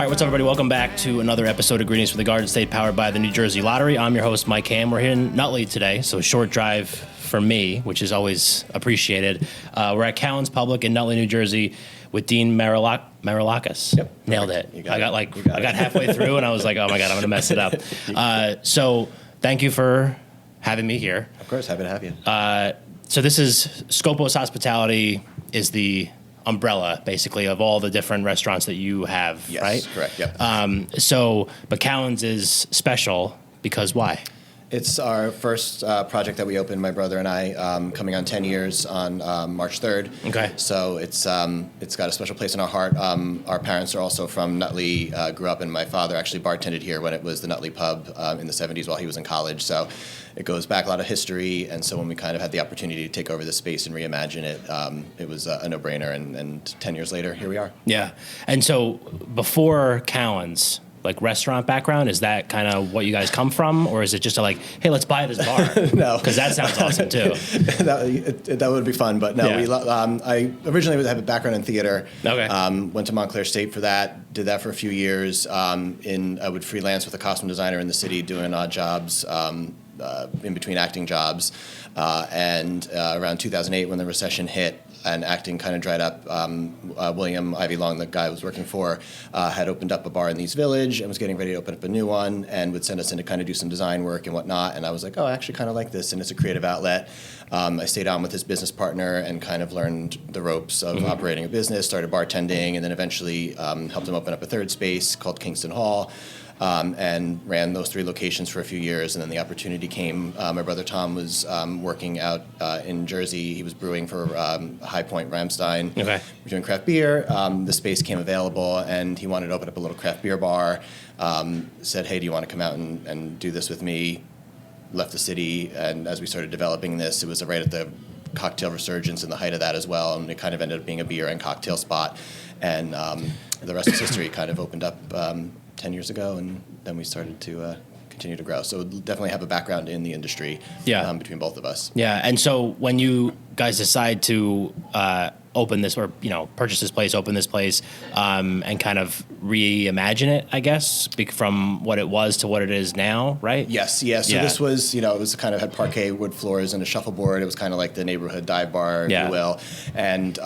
All right, what's up, everybody? Welcome back to another episode of Greetings from the Garden State, powered by the New Jersey Lottery. I'm your host, Mike Ham. We're here in Nutley today, so a short drive for me, which is always appreciated. We're at Cowan's Public in Nutley, New Jersey, with Dean Maroulakos. Yep, nailed perfect. it. I got halfway through, and I was like, oh my god, I'm gonna mess it up. So thank you for having me here. Of course, happy to have you. So this is Skopos Hospitality is the umbrella, basically, of all the different restaurants that you have, Yes, right? correct, yep. But Cowan's is special because why? It's our first project that we opened, my brother and I, coming on 10 years on March 3rd. Okay. So it's got a special place in our heart. Our parents are also from Nutley, grew up, and my father actually bartended here when it was the Nutley pub in the 70s while he was in college. So it goes back a lot of history, and so when we kind of had the opportunity to take over the space and reimagine it, it was a no-brainer, and 10 years later, here we are. Yeah. And so before Cowan's, like, restaurant background, is that kind of what you guys come from, or is it just like, hey, let's buy this bar? No. Because that sounds awesome, too. that would be fun, but no. Yeah. I originally had a background in theater. Okay. Went to Montclair State for that, did that for a few years. I would freelance with a costume designer in the city doing odd jobs, in between acting jobs. And around 2008, when the recession hit and acting kind of dried up, William Ivy Long, the guy I was working for, had opened up a bar in the East Village and was getting ready to open up a new one and would send us in to kind of do some design work and whatnot. And I was like, oh, I actually kind of like this, and it's a creative outlet. I stayed on with his business partner and kind of learned the ropes of operating a business, started bartending, and then eventually helped him open up a third space called Kingston Hall. And ran those three locations for a few years, and then the opportunity came. My brother Tom was working out in Jersey. He was brewing for High Point Ramstein. Okay. We're doing craft beer. The space came available, and he wanted to open up a little craft beer bar. Said, hey, do you want to come out and do this with me? Left the city, and as we started developing this, it was right at the cocktail resurgence and the height of that as well, and it kind of ended up being a beer and cocktail spot. And the rest is history. Kind of opened up 10 years ago, and then we started to continue to grow. So definitely have a background in the industry. Yeah. Between both of us. Yeah. And so when you guys decide to open this, or purchase this place, open this place, and kind of reimagine it, I guess, from what it was to what it is now, right? Yes, yeah. So this was, it was kind of had parquet wood floors and a shuffleboard. It was kind of like the neighborhood dive bar, if you will. And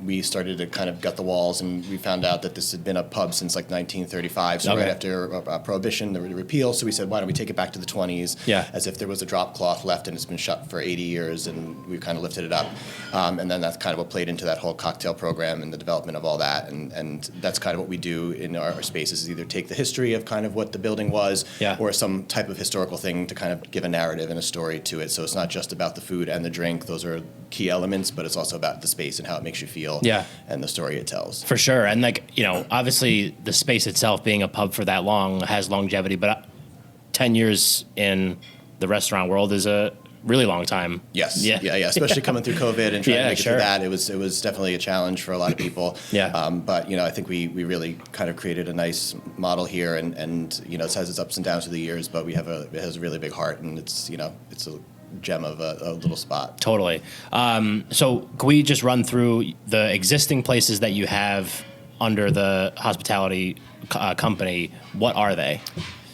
we started to kind of gut the walls, and we found out that this had been a pub since like 1935. So right after Prohibition, the repeal. So we said, why don't we take it back to the 20s? Yeah. As if there was a drop cloth left, and it's been shut for 80 years, and we kind of lifted it up. And then that's kind of what played into that whole cocktail program and the development of all that. And that's kind of what we do in our spaces, is either take the history of kind of what the building was, or some type of historical thing to kind of give a narrative and a story to it. So it's not just about the food and the drink. Those are key elements, but it's also about the space and how it makes you feel, and the story it tells. For sure. And obviously the space itself, being a pub for that long, has longevity, but 10 years in the restaurant world is a really long time. Yes. Yeah. Especially coming through COVID and trying to make it through that. It was definitely a challenge for a lot of people. But I think we really kind of created a nice model here, and it has its ups and downs through the years, but it has a really big heart, and it's it's a gem of a little spot. Totally. So can we just run through the existing places that you have under the hospitality company? What are they?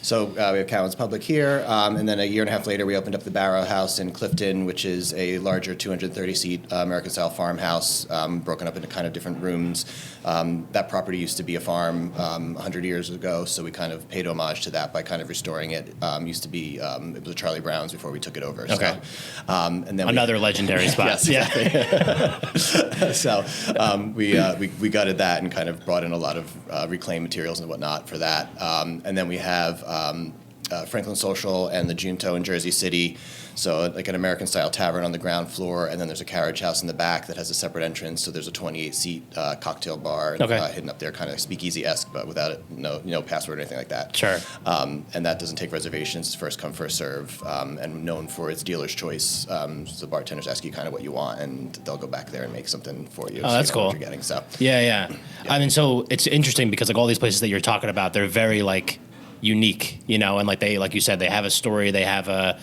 So we have Cowan's Public here, and then a year and a half later, we opened up the Barrow House in Clifton, which is a larger 230-seat American-style farmhouse, broken up into kind of different rooms. That property used to be a farm 100 years ago, so we kind of paid homage to that by kind of restoring it. Used to be, it was a Charlie Brown's before we took it over. Okay. So, and then another legendary spot. Yes, exactly. So we gutted that and kind of brought in a lot of reclaimed materials and whatnot for that. And then we have Franklin Social and the Junto in Jersey City. So like an American-style tavern on the ground floor, and then there's a carriage house in the back that has a separate entrance. So there's a 28-seat cocktail bar hidden up there, kind of speakeasy-esque, but without it, no password or anything like that. Sure. And that doesn't take reservations. It's first come, first serve, and known for its dealer's choice. So the bartenders ask you kind of what you want, and they'll go back there and make something for you. Oh, so that's you know cool. what you're getting. So yeah. I mean, so it's interesting because like all these places that you're talking about, they're very like unique, and like you said, they have a story, they have a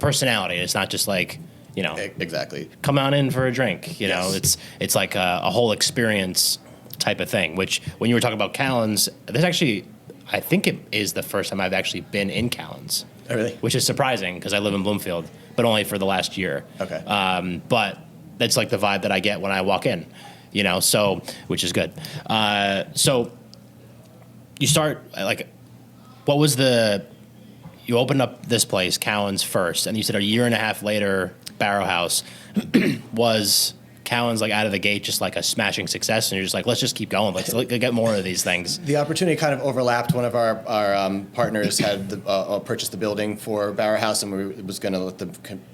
personality. It's not just like, exactly. come on in for a drink. It's like a whole experience type of thing. Which when you were talking about Cowan's, there's actually, I think it is the first time I've actually been in Cowan's. Oh, really? Which is surprising because I live in Bloomfield, but only for the last year. Okay. But that's like the vibe that I get when I walk in, so, which is good. So you start, like, what was you opened up this place, Cowan's, first, and you said a year and a half later, Barrow House. Was Cowan's, like, out of the gate just like a smashing success, and you're just like, let's just keep going, let's get more of these things? The opportunity kind of overlapped. One of our partners had purchased the building for Barrow House, and we was going to let the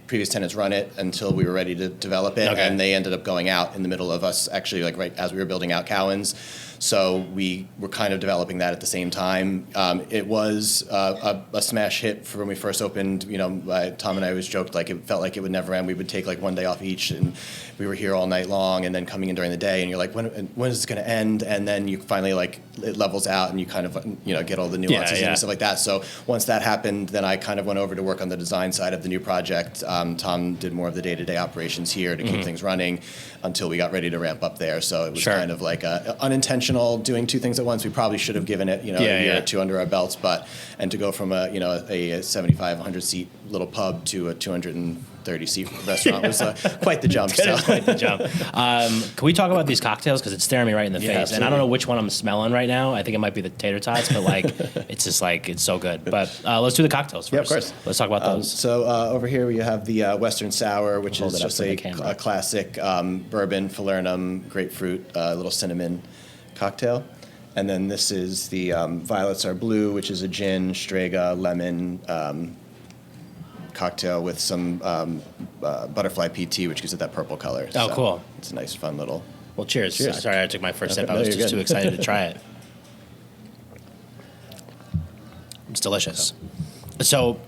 previous tenants run it until we were ready to develop it. Okay. And they ended up going out in the middle of us, actually, like right as we were building out Cowan's. So we were kind of developing that at the same time. It was a smash hit for when we first opened. Tom and I always joked, like, it felt like it would never end. We would take like one day off each, and we were here all night long, and then coming in during the day, and you're like, when is this going to end? And then you finally, like, it levels out, and you kind of get all the nuances and stuff like that. So once that happened, then I kind of went over to work on the design side of the new project. Tom did more of the day-to-day operations here to keep things running until we got ready to ramp up there. So it was kind of like unintentional doing two things at once. We probably should have given it, a year or two under our belts, and to go from a 75, 100 seat little pub to a 230 seat restaurant was quite the jump. That is quite the jump. Can we talk about these cocktails, because it's staring me right in the face, absolutely. and I don't know which one I'm smelling right now. I think it might be the tater tots, but like it's just like it's so good. But let's do the cocktails first. Yeah, of course. Let's talk about those. So over here we have the Western Sour, which Hold is it up just for the a camera. classic bourbon, falernum, grapefruit, little cinnamon cocktail. And then this is the Violets Are Blue, which is a gin, Strega, lemon cocktail with some butterfly PT, which gives it that purple color. Oh, so cool. It's a nice, fun little... Well, cheers. Sorry, I took my first sip. I No, was you're just good. too excited to try it. It's delicious. So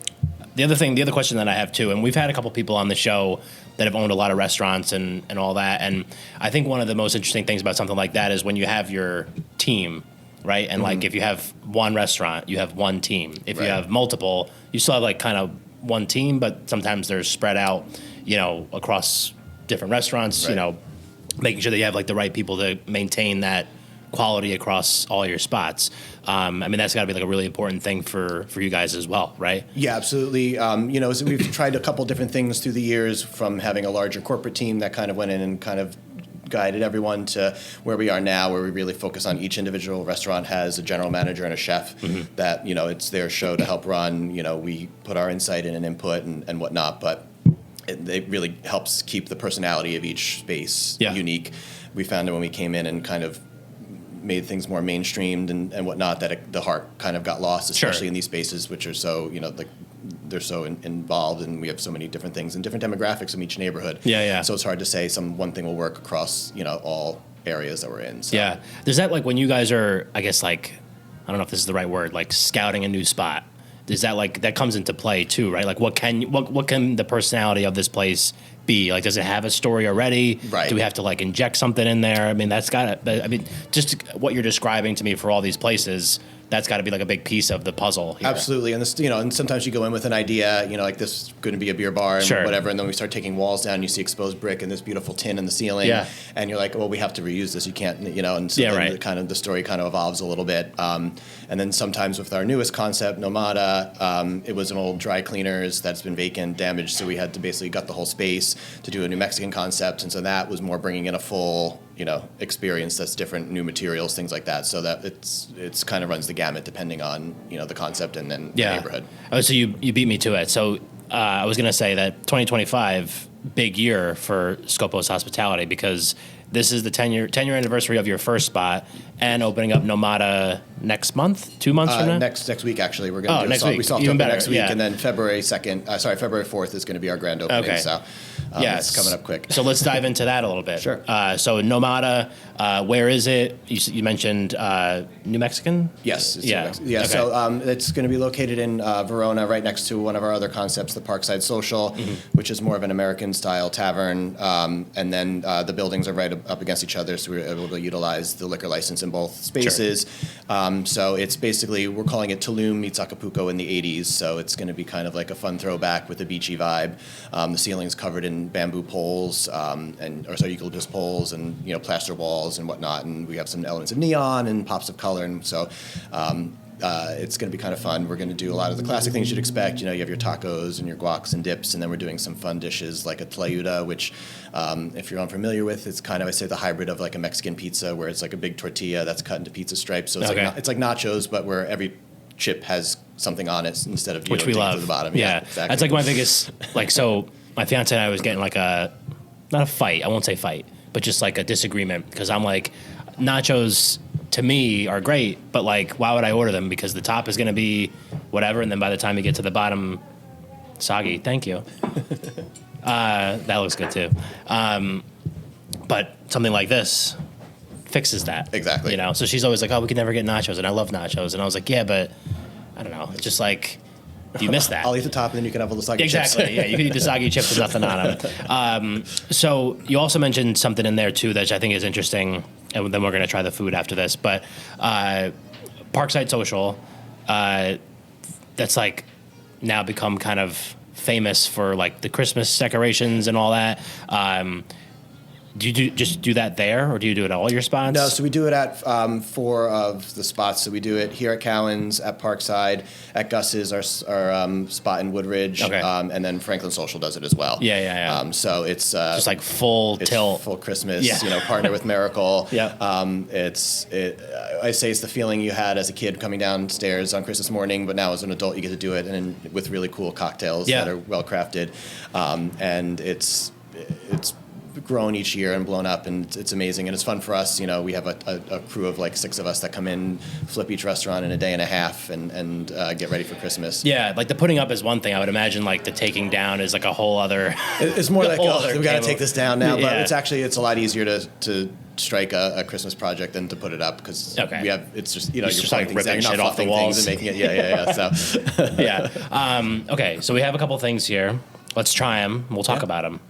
the other question that I have too, and we've had a couple people on the show that have owned a lot of restaurants and all that, and I think one of the most interesting things about something like that is when you have your team, right? And like if you have one restaurant, you have one team. If you have multiple, you still have like kind of one team, but sometimes they're spread out, across different restaurants, making sure that you have like the right people to maintain that quality across all your spots. That's got to be like a really important thing for you guys as well, right? Yeah, absolutely. So we've tried a couple different things through the years, from having a larger corporate team that kind of went in and kind of guided everyone to where we are now, where we really focus on each individual restaurant has a general manager and a chef that, it's their show to help run. We put our insight in and input and whatnot, but it really helps keep the personality of each space unique. We found that when we came in and kind of made things more mainstreamed and whatnot, that the heart kind of got lost, especially in these spaces, which are so, they're so involved, and we have so many different things and different demographics in each neighborhood. So it's hard to say one thing will work across, all areas that we're in. So. Yeah. Does that, like, when you guys are, I guess, like, I don't know if this is the right word, like scouting a new spot, does that, like, that comes into play too, right? Like, what can the personality of this place be? Like, does it have a story already? Right. Do we have to, like, inject something in there? That's got to, just what you're describing to me for all these places, that's got to be like a big piece of the puzzle here. Absolutely. And this, and sometimes you go in with an idea, like this is going to be a beer bar and whatever, and then we start taking walls down, and you see exposed brick and this beautiful tin in the ceiling, and you're like, well, we have to reuse this. You can't, and so then the story kind of evolves a little bit. And then sometimes with our newest concept, Nomada, it was an old dry cleaners that's been vacant, damaged, so we had to basically gut the whole space to do a New Mexican concept, and so that was more bringing in a full experience that's different, new materials, things like that. So that it's kind of runs the gamut depending on the concept and then the neighborhood. Oh, so you beat me to it. So I was going to say that 2025 big year for Skopos Hospitality, because this is the 10-year anniversary of your first spot, and opening up Nomada next month, 2 months from now? Next week, actually. We're going to do next week. We soft Even open better. next week, and then February 4th is going to be our grand opening. Okay. So it's coming up quick. So let's dive into that a little bit. Sure. So Nomada, where is it? You mentioned New Mexican? Yes. It's Yeah. Yeah. Okay. So it's going to be located in Verona, right next to one of our other concepts, the Parkside Social, which is more of an American-style tavern. And then the buildings are right up against each other, so we're able to utilize the liquor license in both spaces. Sure. So it's basically, we're calling it Tulum meets Acapulco in the 80s. So it's going to be kind of like a fun throwback with a beachy vibe. The ceiling's covered in bamboo poles eucalyptus poles and plaster walls and whatnot, and we have some elements of neon and pops of color, and so it's going to be kind of fun. We're going to do a lot of the classic things you'd expect. You have your tacos and your guacs and dips, and then we're doing some fun dishes like a tlayuda, which, if you're unfamiliar with, it's kind of, I say, the hybrid of like a Mexican pizza, where it's like a big tortilla that's cut into pizza stripes. So it's like nachos, but where every chip has something on it instead of which we love. To the bottom. Yeah, exactly. That's like my biggest So my fiance and I was getting like not a fight. I won't say fight, but just like a disagreement, because I'm like, nachos to me are great, but like, why would I order them? Because the top is going to be whatever, and then by the time you get to the bottom, soggy. Thank you. That looks good too. But something like this fixes that. Exactly. So she's always like, oh, we could never get nachos, and I love nachos, and I was like, yeah, but I don't know. It's just like, you miss that. I'll eat the top, and then you can have all the soggy chips. Exactly. Yeah, you can eat the soggy chips with nothing on them. So you also mentioned something in there too that I think is interesting, and then we're going to try the food after this. But Parkside Social, that's like now become kind of famous for like the Christmas decorations and all that. Do you just do that there, or do you do it at all your spots? No, so we do it at 4 of the spots. So we do it here at Cowan's, at Parkside, at Gus's, our spot in Woodridge, and then Franklin Social does it as well. Yeah. So it's just like full tilt, full Christmas. Partner with Miracle. Yeah. I say it's the feeling you had as a kid coming downstairs on Christmas morning, but now as an adult you get to do it, and with really cool cocktails that are well crafted, and it's grown each year and blown up, and it's amazing, and it's fun for us. We have a crew of like 6 of us that come in, flip each restaurant in a day and a half, and get ready for Christmas. Yeah, like the putting up is one thing. I would imagine like the taking down is like a whole other. It's more like, we got to take this down now, but Yeah. it's a lot easier to strike a Christmas project than to put it up, because it's just you're just pulling like things down, ripping you're shit not off the fluffing walls things and making it so yeah. Okay, so we have a couple things here. Let's try them. We'll talk about them.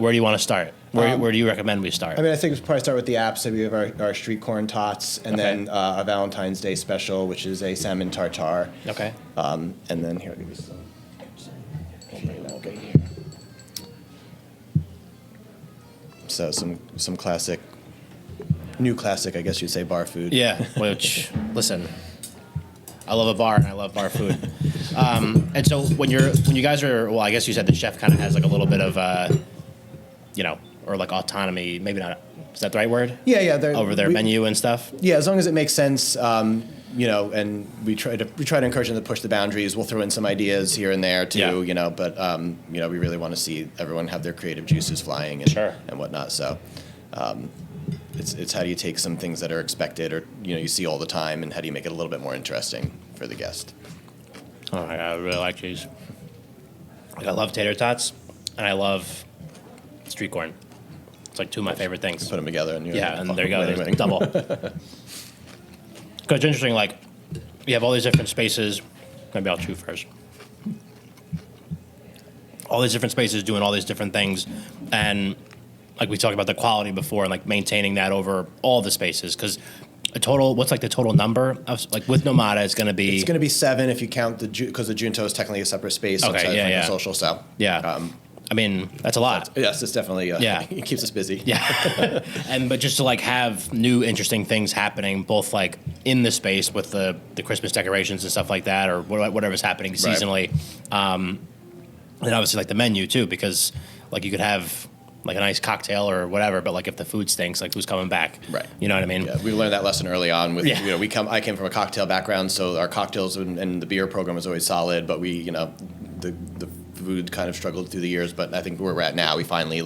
Where do you want to start? Where do you recommend we start? I think we probably start with the apps. So we have our street corn tots, and then a Valentine's Day special, which is a salmon tartare. Okay. And then here, I'll give you some. So some classic, new classic, I guess you'd say, bar food. Yeah. Which, listen, I love a bar and I love bar food. And so when you guys are, well, I guess you said the chef kind of has like a little bit of, or like autonomy, maybe not. Is that the right word? Yeah. Over their menu and stuff. Yeah, as long as it makes sense, and we try to encourage them to push the boundaries. We'll throw in some ideas here and there too, but we really want to see everyone have their creative juices flying and whatnot. So, it's how do you take some things that are expected or you see all the time, and how do you make it a little bit more interesting for the guest? Oh my God, I really like these. I love tater tots, and I love street corn. It's like 2 of my favorite things. Put them together, and and there you go, there's double. Because it's interesting, like, you have all these different spaces. Maybe I'll chew first. All these different spaces doing all these different things, and like we talked about the quality before, and like maintaining that over all the spaces. Because what's like the total number of, like, with Nomada, it's going to be 7 if you count because the Junto is technically a separate space outside of social. So that's a lot. Yes, it's definitely it keeps us busy. Yeah, but just to like have new interesting things happening, both like in the space with the Christmas decorations and stuff like that, or whatever's happening seasonally. And obviously like the menu too, because like you could have like a nice cocktail or whatever, but like if the food stinks, like who's coming back? Right. You know what I mean? Yeah, we learned that lesson early on. I came from a cocktail background, so our cocktails and the beer program was always solid, but the food kind of struggled through the years. But I think where we're at now, we finally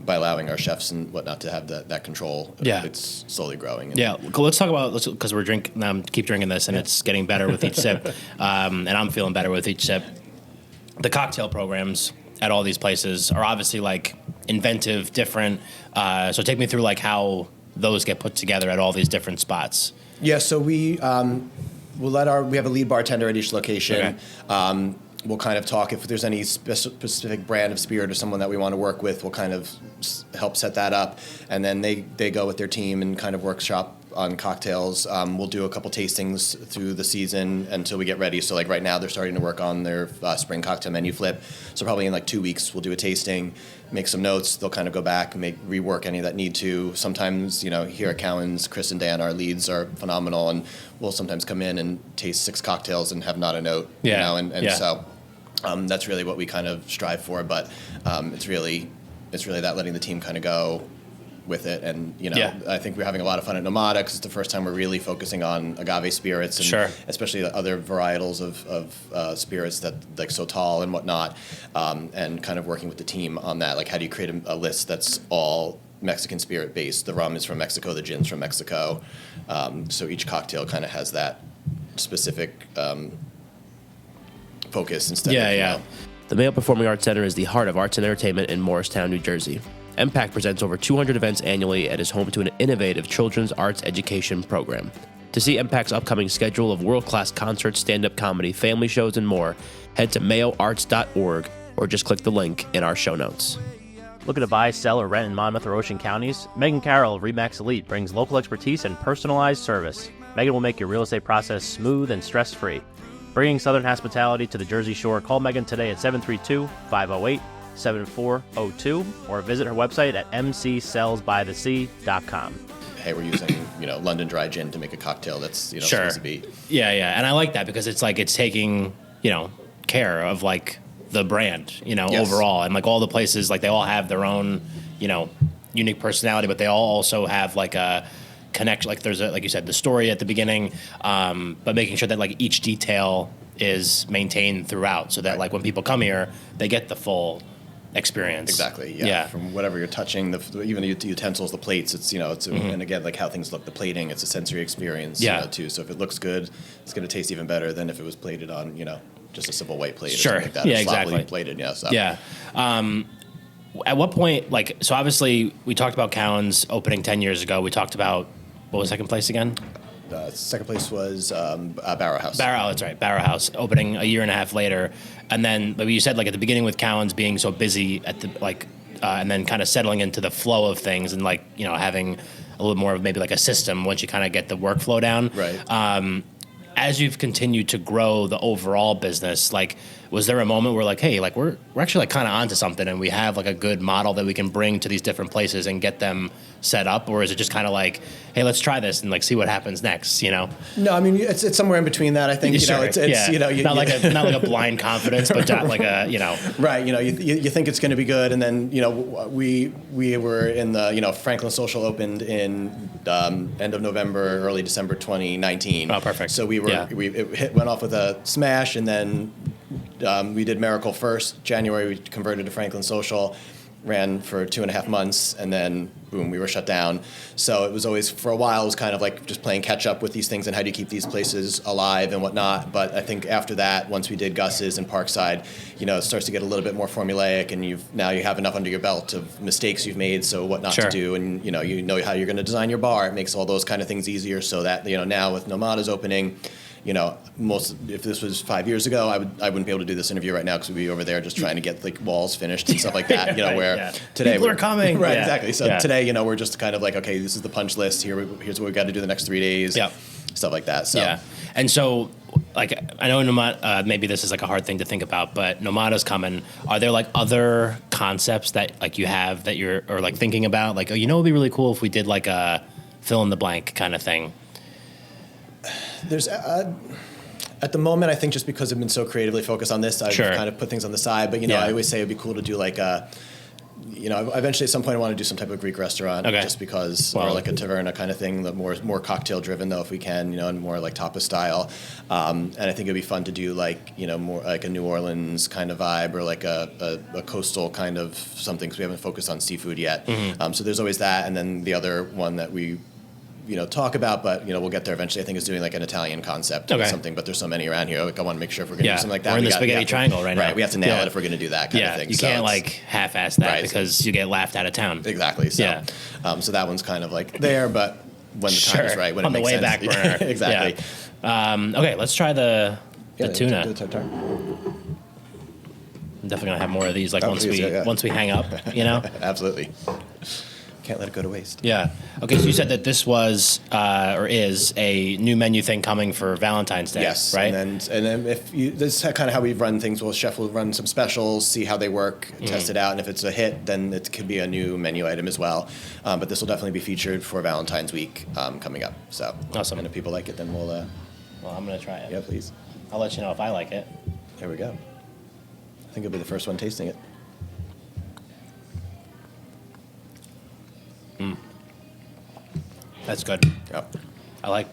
by allowing our chefs and whatnot to have that control, it's slowly growing. Let's talk about, because we're keep drinking this, and it's getting better with each sip, and I'm feeling better with each sip. The cocktail programs at all these places are obviously like inventive, different. So take me through like how those get put together at all these different spots. Yeah, so we we have a lead bartender at each location. Okay. We'll kind of talk if there's any specific brand of spirit or someone that we want to work with. We'll kind of help set that up, and then they go with their team and kind of workshop on cocktails. We'll do a couple tastings through the season until we get ready. So like right now they're starting to work on their spring cocktail menu flip. So probably in like 2 weeks we'll do a tasting, make some notes. They'll kind of go back and rework any that need to. Sometimes, here at Cowan's, Chris and Dan, our leads, are phenomenal, and we'll sometimes come in and taste 6 cocktails and have not a note. So that's really what we kind of strive for. But it's really that letting the team kind of go with it. And, I think we're having a lot of fun at Nomada because it's the first time we're really focusing on agave spirits, and especially the other varietals of spirits that like Sotal and whatnot, and kind of working with the team on that. Like, how do you create a list that's all Mexican spirit based? The rum is from Mexico, the gin's from Mexico. So each cocktail kind of has that specific focus instead of. The Mayo Performing Arts Center is the heart of arts and entertainment in Morristown, New Jersey. MPAC presents over 200 events annually and is home to an innovative children's arts education program. To see MPAC's upcoming schedule of world-class concerts, stand-up comedy, family shows, and more, head to mayoarts.org or just click the link in our show notes. Looking to buy, sell, or rent in Monmouth or Ocean counties? Megan Carroll of RE/MAX Elite brings local expertise and personalized service. Megan will make your real estate process smooth and stress-free. Bringing Southern hospitality to the Jersey Shore, call Megan today at 732-508-7402 or visit her website at mcsellsbythesea.com. Hey, we're using, London dry gin to make a cocktail that's, supposed to be. Yeah. And I like that because it's like it's taking, care of like the brand, overall. And like all the places, like they all have their own, unique personality, but they all also have like a connection. Like there's like you said, the story at the beginning, but making sure that like each detail is maintained throughout so that like when people come here, they get the full experience. Exactly. Yeah. From whatever you're touching, even the utensils, the plates, it's, and again, like how things look, the plating, it's a sensory experience, too. So if it looks good, it's going to taste even better than if it was plated on, just a simple white plate. Sure. Or something like that. Yeah, or exactly. Plated. Yeah. So. Yeah. At what point, so obviously we talked about Cowan's opening 10 years ago. We talked about, what was second place again? Second place was Barrow House. That's right. Barrow House, opening a year and a half later. And then, but you said like at the beginning with Cowan's being so busy at the, and then kind of settling into the flow of things and having a little more of maybe like a system once you kind of get the workflow down. Right. As you've continued to grow the overall business, was there a moment where hey, we're actually kind of onto something and we have a good model that we can bring to these different places and get them set up? Or is it just kind of hey, let's try this and see what happens next, No, I mean, it's somewhere in between that, I think. Sure. It's not like a blind confidence, but not like a, Right, you think it's going to be good, and then, we were in the, Franklin Social opened in end of November, early December 2019. Oh, perfect. So we went off with a smash, and then we did Miracle first. January, we converted to Franklin Social, ran for 2.5 months, and then boom, we were shut down. So it was always, for a while, it was kind of just playing catch up with these things and how do you keep these places alive and whatnot. But I think after that, once we did Gus's and Parkside, it starts to get a little bit more formulaic, and you have enough under your belt of mistakes you've made, so what not to do, and you know how you're going to design your bar. It makes all those kind of things easier, so that now with Nomada's opening, if this was 5 years ago, I wouldn't be able to do this interview right now because we'd be over there just trying to get walls finished and stuff like that. Today people are coming. Right, exactly. So today, we're just kind of okay, this is the punch list. Here's what we've got to do the next 3 days. Yeah. Stuff like that. So. Yeah. And so, I know Nomada, maybe this is a hard thing to think about, but Nomada's coming. Are there other concepts that you have that you're thinking about? It'd be really cool if we did a fill in the blank kind of thing. There's at the moment, I think just because I've been so creatively focused on this, I've kind of put things on the side. But I always say it'd be cool to do eventually at some point I want to do some type of Greek restaurant, just because, or a taverna kind of thing, the more cocktail driven though, if we can, and more tapas style. And I think it'd be fun to do more like a New Orleans kind of vibe, or a coastal kind of something, because we haven't focused on seafood yet. Mm-hmm. So there's always that, and then the other one that we talk about, but we'll get there eventually. I think is doing an Italian concept or something, but there's so many around here. I want to make sure if we're going to do something like that. We're in the spaghetti triangle right now. Right, we have to nail it if we're going to do that kind of thing. You can't half-ass that because you get laughed out of town. Exactly. So, so that one's kind of there, but when the time is right, when on it makes the way sense. back burner. Exactly. Okay, let's try the tuna. Do the tartare. I'm definitely gonna have more of these once we hang up. Absolutely. can't let it go to waste. Yeah. Okay, so you said that this was or is a new menu thing coming for Valentine's Day, Yes, right? and then if you, this is kind of how we run things. Well, chef will run some specials, see how they work, test it out, and if it's a hit, then it could be a new menu item as well. But this will definitely be featured for Valentine's week coming up. So Awesome. And if people like it, then we'll. Well, I'm going to try it. Yeah, please. I'll let you know if I like it. There we go. I think you'll be the first one tasting it. That's good. Yep. I like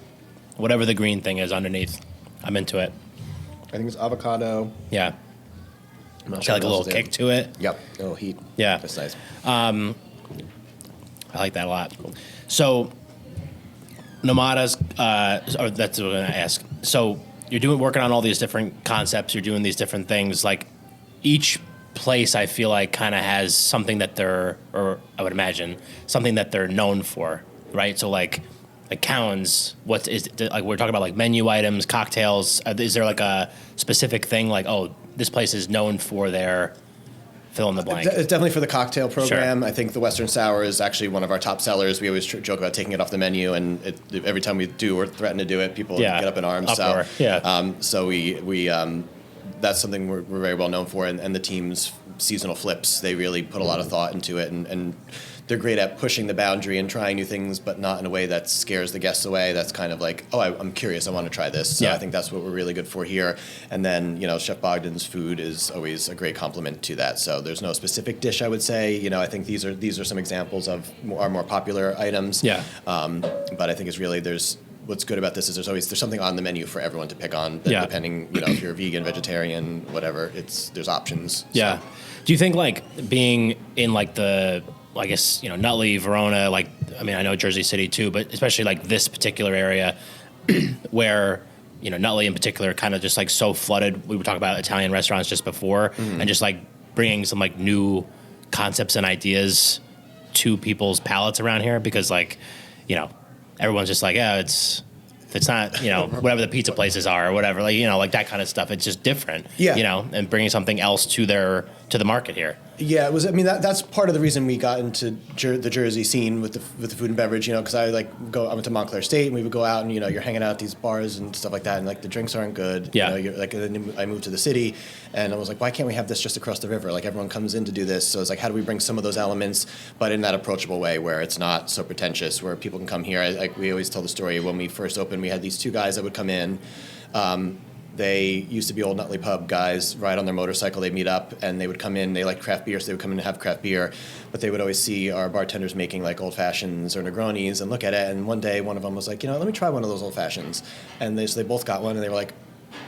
whatever the green thing is underneath. I'm into it. I think it's avocado. Yeah. I'm not It's sure got like a what little else is kick to it. Yep. A little heat. Yeah. That's nice. I like that a lot. So, Nomada's, or that's what I'm going to ask. So, you're working on all these different concepts, you're doing these different things. Like, each place I feel like kind of has something that they're, or I would imagine, something that they're known for, right? So, like Cowan's, what is, like, we're talking about like menu items, cocktails. Is there like a specific thing, like, oh, this place is known for their fill in the blank? It's definitely for the cocktail program. Sure. I think the Western Sour is actually one of our top sellers. We always joke about taking it off the menu, and every time we do or threaten to do it, people get up in arms. Uproar. So we that's something we're very well known for, and the team's seasonal flips, they really put a lot of thought into it, and they're great at pushing the boundary and trying new things, but not in a way that scares the guests away. That's kind of like, oh, I'm curious, I want to try this. So I think that's what we're really good for here. And then, Chef Bogdan's food is always a great complement to that. So there's no specific dish, I would say. I think these are some examples of our more popular items. Yeah. But I think it's really, what's good about this is there's something on the menu for everyone to pick on, depending, if you're vegan, vegetarian, whatever, there's options. Yeah. So. Do you think like being in like the, I guess, Nutley, Verona, like, I mean, I know Jersey City too, but especially like this particular area where, Nutley in particular kind of just like so flooded. We were talking about Italian restaurants just before, and just like bringing some like new concepts and ideas to people's palates around here, because like, everyone's just like, yeah, it's not, whatever the pizza places are or whatever, like, like that kind of stuff. It's just different, and bringing something else to the market here. Yeah, it was. I mean, that's part of the reason we got into the Jersey scene with the food and beverage. Because I went to Montclair State, and we would go out, and you're hanging out at these bars and stuff like that, and like the drinks aren't good. Yeah. Then I moved to the city, and I was like, why can't we have this just across the river? Like everyone comes in to do this, so it's like, how do we bring some of those elements, but in that approachable way where it's not so pretentious, where people can come here. We always tell the story when we first opened. We had these two guys that would come in. They used to be old Nutley pub guys, ride on their motorcycle, they'd meet up, and they would come in, they like craft beer, so they would come in and have craft beer, but they would always see our bartenders making like old fashions or Negronis and look at it, and one day one of them was like, let me try one of those old fashions. And so they both got one, and they were like,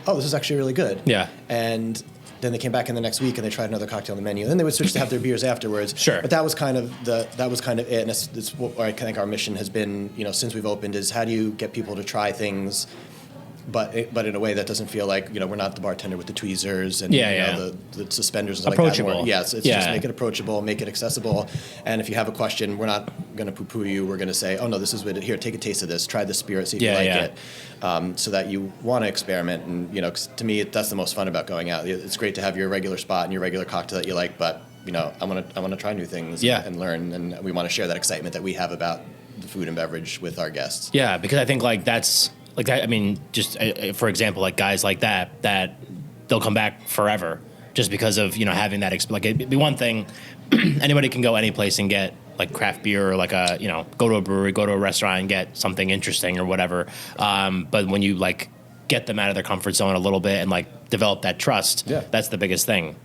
oh, this is actually really good. Yeah. And then they came back in the next week and they tried another cocktail on the menu. And then they would switch to have their beers afterwards. Sure. But that was kind of it, and it's what I think our mission has been, since we've opened, is how do you get people to try things, but in a way that doesn't feel like, we're not the bartender with the tweezers and the suspenders and stuff approachable. Like that. Yes, it's just make it approachable, make it accessible. And if you have a question, we're not going to poo-poo you. We're going to say, oh, no, this is what here, take a taste of this. Try the spirit, see if you like it. So that you want to experiment. And, 'cause to me, that's the most fun about going out. It's great to have your regular spot and your regular cocktail that you like, but, I want to try new things and learn. And we want to share that excitement that we have about the food and beverage with our guests. Yeah, because I think like that's... Like that, I mean, just for example, like guys like that they'll come back forever just because of having that. Like it'd be one thing, anybody can go any place and get like craft beer or like go to a brewery, go to a restaurant and get something interesting or whatever. But when you like get them out of their comfort zone a little bit and like develop that trust, that's the biggest thing.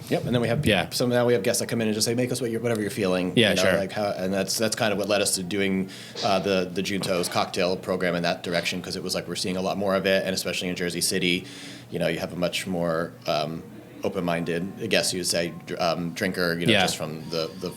Yep, and then we have now we have guests that come in and just say, make us whatever you're feeling. Yeah, sure. And that's kind of what led us to doing the Junto's cocktail program in that direction, because it was like we're seeing a lot more of it, and especially in Jersey City, you have a much more open-minded, I guess you'd say, drinker, just from the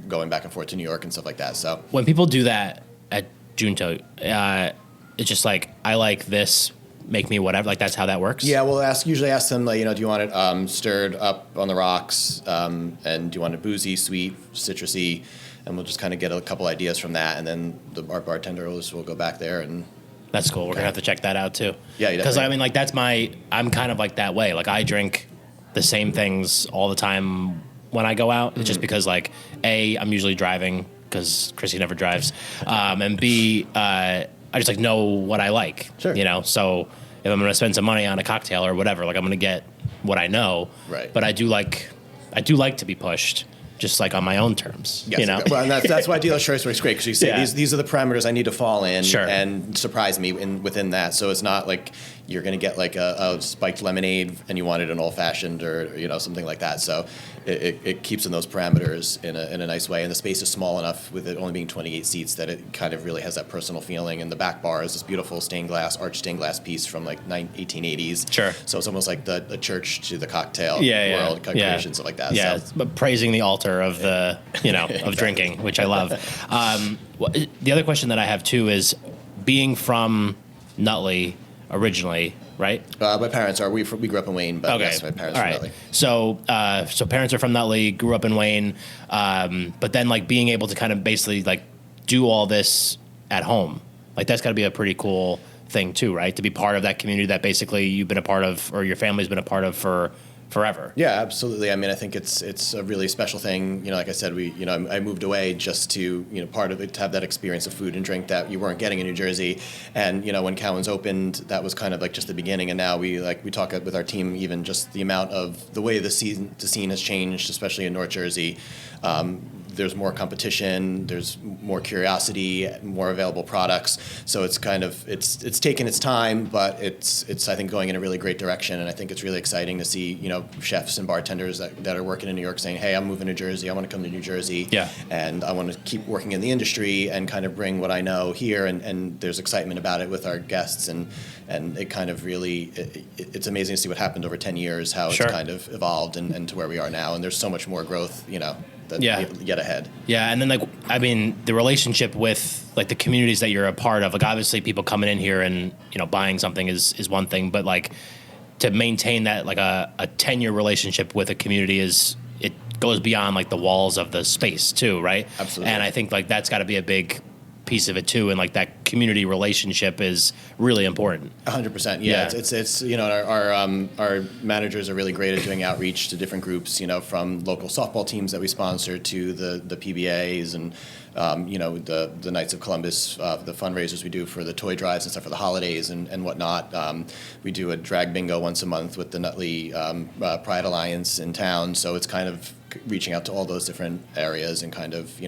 going back and forth to New York and stuff like that. So when people do that at Junto, it's just like, I like this. Make me whatever, like that's how that works? Yeah, we'll usually ask them, like, do you want it stirred up on the rocks, and do you want it boozy, sweet, citrusy, and we'll just kind of get a couple ideas from that, and then our bartender will go back there and... That's cool. We're going to have to check that out too. Yeah, because I mean, like I'm kind of like that way. Like I drink the same things all the time when I go out. It's just because like, I'm usually driving because Chrissy never drives, and B, I just like know what I like. Sure. You know, so if I'm going to spend some money on a cocktail or whatever, like I'm going to get what I know. Right. But I do like to be pushed, just like on my own terms. Yes, you know. well, and that's why dealer's choice works great, because you say Yeah. these are the parameters I need to fall in Sure. and surprise me within that. So it's not like you're going to get like a spiked lemonade and you wanted an old fashioned or something like that. So it keeps in those parameters in a nice way, and the space is small enough with it only being 28 seats that it kind of really has that personal feeling. And the back bar is this beautiful arched stained glass piece from like 1880s. Sure. So it's almost like the church to the cocktail Yeah. world, creation, stuff like that. Yeah, So. but praising the altar of the, of drinking, which I love. The other question that I have too is, being from Nutley originally, right? My parents are. We grew up in Wayne, but yes, my parents are Nutley. So, so parents are from Nutley, grew up in Wayne, but then like being able to kind of basically like do all this at home, like that's got to be a pretty cool thing too, right? To be part of that community that basically you've been a part of, or your family's been a part of for forever. Yeah, absolutely. I mean, I think it's a really special thing. Like I said, I moved away just to, part of it, to have that experience of food and drink that you weren't getting in New Jersey. And, when Cowan's opened, that was kind of like just the beginning. And now we talk with our team, even just the amount of the way the scene has changed, especially in North Jersey. There's more competition, there's more curiosity, more available products. So it's kind of, it's taken its time, but it's I think going in a really great direction. And I think it's really exciting to see, chefs and bartenders that are working in New York saying, hey, I'm moving to Jersey, I want to come to New Jersey. Yeah. And I want to keep working in the industry and kind of bring what I know here. And there's excitement about it with our guests. And it kind of really, it's amazing to see what happened over 10 years, how Sure. it's kind of evolved and to where we are now. And there's so much more growth, that yet ahead. Yeah, and then the relationship with like the communities that you're a part of, like obviously people coming in here and buying something is one thing, but like to maintain that like a 10-year relationship with a community it goes beyond like the walls of the space too, right? Absolutely. And I think like that's got to be a big piece of it too, and like that community relationship is really important. 100%. Yeah. It's our managers are really great at doing outreach to different groups, from local softball teams that we sponsor to the PBAs and the Knights of Columbus, the fundraisers we do for the toy drives and stuff for the holidays and whatnot. We do a drag bingo once a month with the Nutley Pride Alliance in town, so it's kind of reaching out to all those different areas and kind of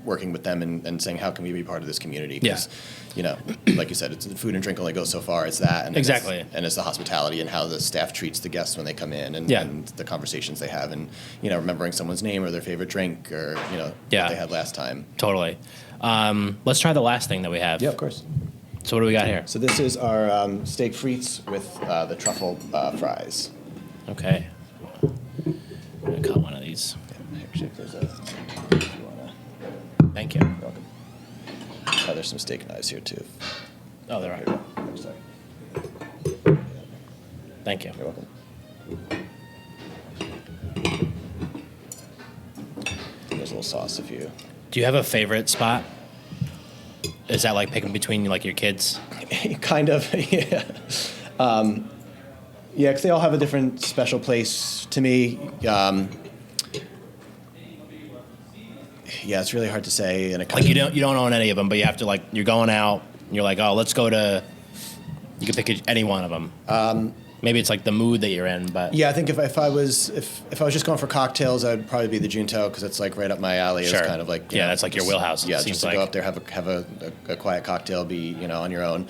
working with them and saying, how can we be part of this community? Because, like you said, it's food and drink only goes so far. It's that. And Exactly. It's the hospitality and how the staff treats the guests when they come in and the conversations they have and, remembering someone's name or their favorite drink or, what they had last time. Totally. Let's try the last thing that we have. Yeah, of course. So what do we got here? So this is our steak frites with the truffle fries. Okay. I'm going to cut one of these. Actually, if there's a... if you wanna- Thank you. You're welcome. There's some steak knives here, too. Oh, there Here, are. I'm sorry. Thank you. You're welcome. There's a little sauce if you... Do you have a favorite spot? Is that like picking between like your kids? Kind of, yeah. Yeah, because they all have a different special place to me. Yeah, it's really hard to say. And it Like you don't own any of them, but you have to like you're going out and you're like, oh, let's go to. You can pick any one of them. Maybe it's like the mood that you're in, but yeah, I think if I was just going for cocktails, I'd probably be the Junto because it's like right up my alley. Sure. It's kind of like that's like your wheelhouse. Yeah, it just seems to like. go up there, have a quiet cocktail, be on your own.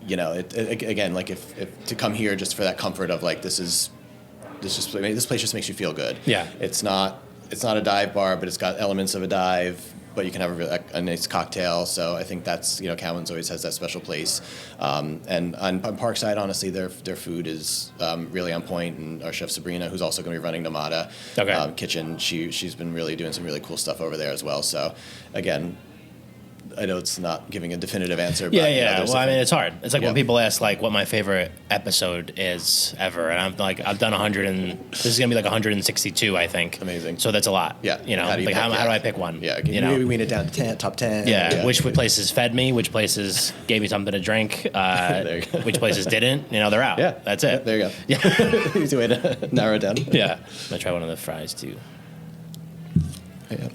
Again, like if to come here just for that comfort of like this place just makes you feel good. Yeah. It's not a dive bar, but it's got elements of a dive. But you can have a nice cocktail. So I think that's Cowan's always has that special place. And on Parkside, honestly, their food is really on point. And our chef Sabrina, who's also going to be running Nomada kitchen, she's been really doing some really cool stuff over there as well. So again, I know it's not giving a definitive answer. But, Yeah. Well, I mean, it's hard. It's like when Yeah. people ask like what my favorite episode is ever, and I'm like, I've done 100 and this is gonna be like 162, I think. Amazing. So that's a lot. Yeah. How do I pick one? Yeah. Maybe wean it down to 10, top 10. Yeah. Which places fed me? Which places gave me something to drink? There you go. Which places didn't? They're out. Yeah. That's it. There you go. Yeah. Easy way to narrow it down. Yeah. I'm gonna try one of the fries too. Yeah.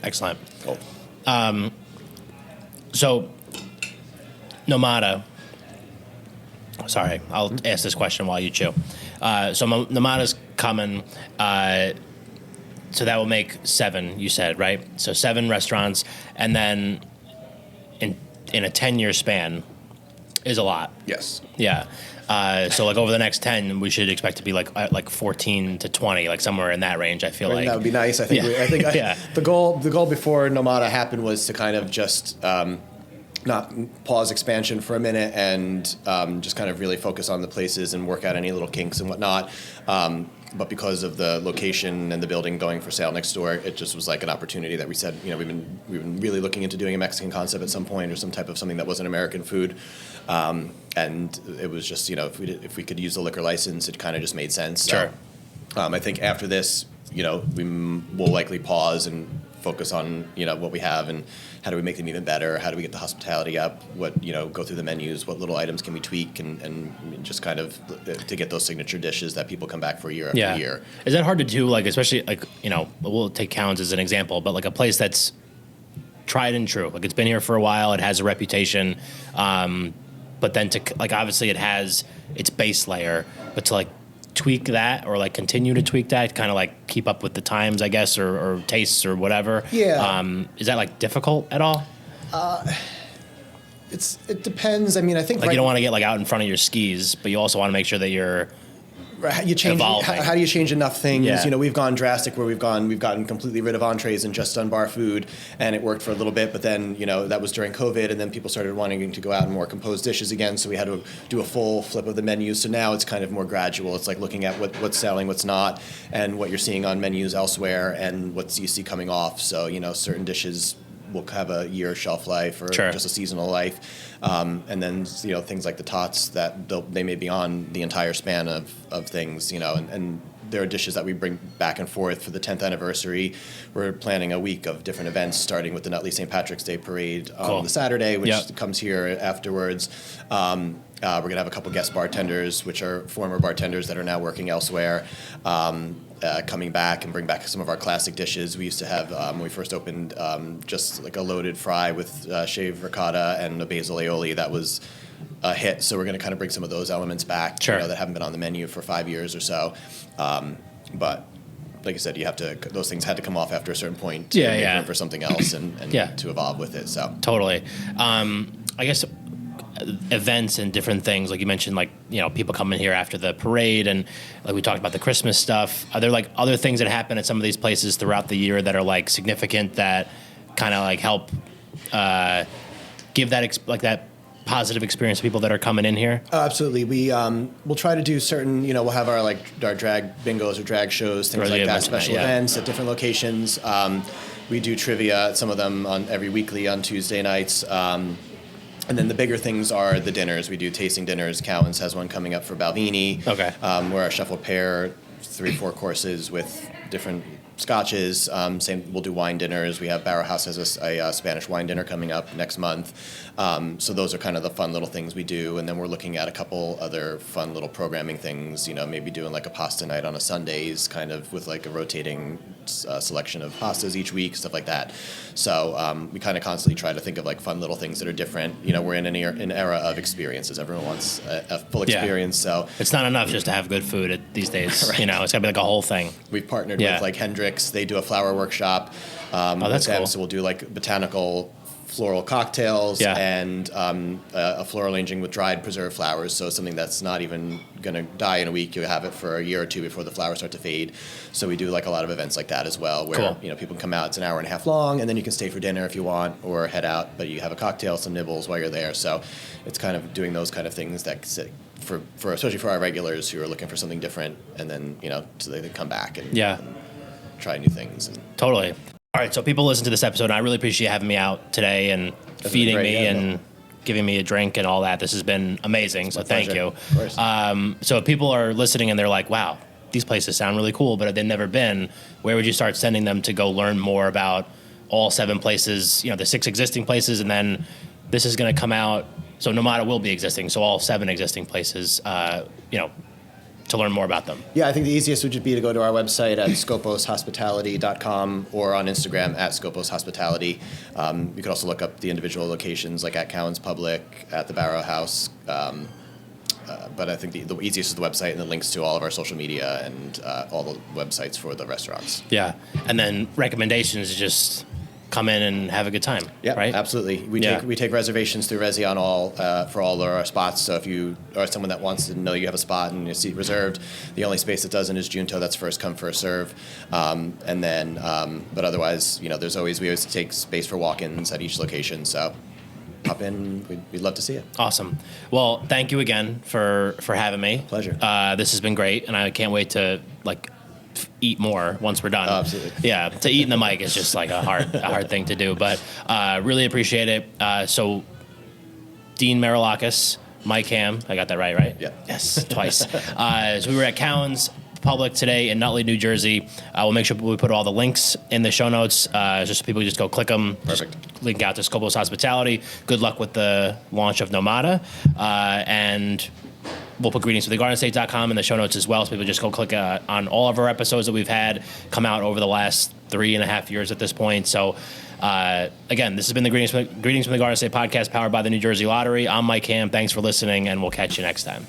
Excellent. Cool. So, Nomada. Sorry, I'll ask this question while you chew. So Nomada's coming. So that will make 7. You said, right? So 7 restaurants, and then in a 10-year span is a lot. Yes. Yeah. So like over the next 10, we should expect to be like 14 to 20, like somewhere in that range. I feel like that would be nice. I think. Yeah. Yeah. The goal before Nomada happened was to kind of just not pause expansion for a minute and just kind of really focus on the places and work out any little kinks and whatnot. But because of the location and the building going for sale next door, it just was like an opportunity that we said, we've been really looking into doing a Mexican concept at some point or some type of something that wasn't American food. And it was just, if we could use the liquor license, it kind of just made sense. Sure. So, I think after this, we will likely pause and focus on, what we have and how do we make them even better? How do we get the hospitality up? What, go through the menus, what little items can we tweak and just kind of to get those signature dishes that people come back for year after year. Is that hard to do? Like, especially like, we'll take Cowan's as an example, but like a place that's tried and true, like it's been here for a while, it has a reputation, but then to like, obviously it has its base layer, but to like tweak that or like continue to tweak that, kind of like keep up with the times, I guess, or tastes or whatever. Yeah. Is that like difficult at all? It depends. I mean, I think like you don't want to get like out in front of your skis, but you also want to make sure that you're you change. How do you change enough things? Yeah. We've gone drastic where we've gotten completely rid of entrees and just done bar food, and it worked for a little bit. But then, that was during COVID, and then people started wanting to go out and more composed dishes again. So we had to do a full flip of the menu. So now it's kind of more gradual. It's like looking at what's selling, what's not, and what you're seeing on menus elsewhere, and what you see coming off. So certain dishes will have a year shelf life or just a seasonal life. And then, things like the tots that they may be on the entire span of things, and there are dishes that we bring back and forth for the 10th anniversary. We're planning a week of different events, starting with the Nutley St. Patrick's Day Parade on the Saturday, which comes here afterwards. We're going to have a couple guest bartenders, which are former bartenders that are now working elsewhere, coming back and bring back some of our classic dishes. We used to have, when we first opened, just like a loaded fry with shaved ricotta and a basil aioli. That was a hit. So we're going to kind of bring some of those elements back, that haven't been on the menu for 5 years or so. But like I said, those things had to come off after a certain point to make room for something else and to evolve with it. So totally. I guess events and different things, like you mentioned, like people coming here after the parade, and like we talked about the Christmas stuff. Are there like other things that happen at some of these places throughout the year that are like significant that kind of like help give that that positive experience to people that are coming in here? Absolutely. We'll try to do certain, we'll have our drag bingos or drag shows, things like that, special events at different locations. We do trivia, some of them on every weekly on Tuesday nights. And then the bigger things are the dinners. We do tasting dinners. Cowan's has one coming up for Balvenie. Okay. Where our chef will pair 3-4 courses with different scotches. We'll do wine dinners. We have Barrow House has a Spanish wine dinner coming up next month. So those are kind of the fun little things we do. And then we're looking at a couple other fun little programming things, maybe doing like a pasta night on a Sundays, kind of with like a rotating selection of pastas each week, stuff like that. So we kind of constantly try to think of like fun little things that are different. We're in an era of experiences. Everyone wants a full experience. So it's not enough just to have good food these days. Right. It's got to be like a whole thing. We've partnered with like Hendrix. They do a flower workshop. That's cool. So we'll do like botanical floral cocktails and a floral arranging with dried preserved flowers. So something that's not even going to die in a week. You have it for a year or two before the flowers start to fade. So we do like a lot of events like that as well, where people can come out. It's an hour and a half long, and then you can stay for dinner if you want, or head out. But you have a cocktail, some nibbles while you're there. So it's kind of doing those kind of things that for especially for our regulars who are looking for something different, and then so they can come back and try new things. Totally. All right, so people listen to this episode, and I really appreciate you having me out today and feeding me and giving me a drink and all that. This has been amazing, so thank you. Of course. So if people are listening and they're like, wow, these places sound really cool, but they've never been, where would you start sending them to go learn more about all 7 places, the 6 existing places, and then this is going to come out, so Nomada will be existing, so all 7 existing places, to to learn more about them? Yeah, I think the easiest would just be to go to our website at skoposhospitality.com or on Instagram at Skopos Hospitality. You could also look up the individual locations, like at Cowan's Public, at the Barrow House. But I think the easiest is the website and the links to all of our social media and all the websites for the restaurants. Yeah. And then recommendations, just come in and have a good time. Yeah, right? Absolutely. We take reservations through Resi on for all of our spots. So if you are someone that wants to know you have a spot and your seat reserved, the only space that doesn't is Junto. That's first come, first serve. And then, but otherwise, we always take space for walk-ins at each location. So pop in. We'd love to see it. Awesome. Well, thank you again for having me. Pleasure. This has been great, and I can't wait to eat more once we're done. Oh, absolutely. Yeah, to eat in the mic is just like a hard thing to do, but really appreciate it. So Dean Maroulakos, Mike Ham, I got that right? Yeah. Yes, twice. So we were at Cowan's Public today in Nutley, New Jersey. We'll make sure we put all the links in the show notes, just so people just go click them. Perfect. Just link out to Skopos Hospitality. Good luck with the launch of Nomada, and we'll put greetingsfromthegardenstate.com in the show notes as well, so people just go click on all of our episodes that we've had come out over the last 3.5 years at this point. So, again, this has been the Greetings from the Garden State podcast, powered by the New Jersey Lottery. I'm Mike Ham. Thanks for listening, and we'll catch you next time.